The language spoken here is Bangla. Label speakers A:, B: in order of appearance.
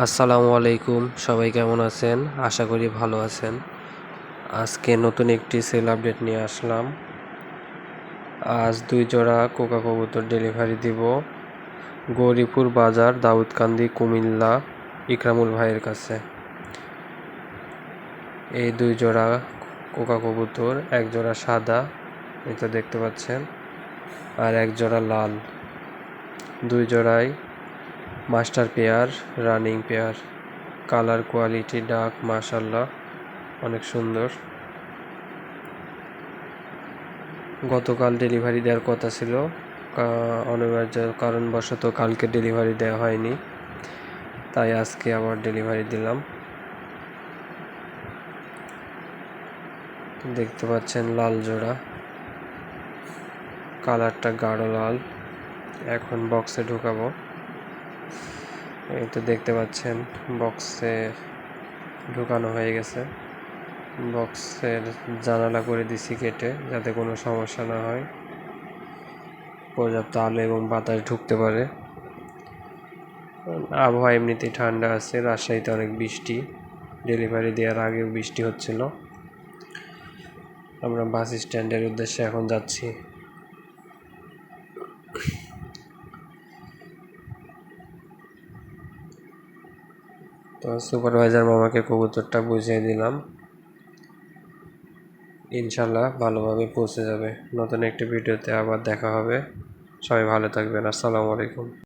A: আসসালামু আলাইকুম, সবাই কেমন আছেন? আশা করি ভালো আছেন। আজকে নতুন একটি সেল আপডেট নিয়ে আসলাম। আজ 2 জোড়া কোকা কবুতর ডেলিভারি দিব গৌরীপুর বাজার, দাউদকান্দি, কুমিল্লা, ইকরামুল ভাইয়ের কাছে। এই 2 জোড়া কোকা কবুতর, এক জোড়া সাদা, এটা দেখতে পাচ্ছেন, আর এক জোড়া লাল। 2 জোড়াই master pair, running pair. Colour quality ডাক মাশাআল্লাহ অনেক সুন্দর। গতকাল ডেলিভারি দেওয়ার কথা ছিল, অনিবার্য কারণবশত কালকে ডেলিভারি দেওয়া হয়নি, তাই আজকে আবার ডেলিভারি দিলাম। দেখতে পাচ্ছেন লাল জোড়া, কালারটা গাঢ় লাল। এখন বক্সে ঢুকাবো। এই তো দেখতে পাচ্ছেন বক্সে ঢুকানো হয়ে গেছে। বক্সের জানালা করে দিছি কেটে, যাতে কোনো সমস্যা না হয়, পর্যাপ্ত আলো এবং বাতাস ঢুকতে পারে। আবহাওয়া এমনিতেই ঠান্ডা আছে, রাজশাহীতে অনেক বৃষ্টি, ডেলিভারি দেওয়ার আগেও বৃষ্টি হচ্ছিল। আমরা বাস স্ট্যান্ডের উদ্দেশ্যে এখন যাচ্ছি। তো সুপারভাইজার মামাকে কবুতরটা বুঝিয়ে দিলাম, ইনশাল্লাহ ভালোভাবে পৌঁছে যাবে। নতুন একটি ভিডিওতে আবার দেখা হবে। সবাই ভালো থাকবেন। আসসালামু আলাইকুম।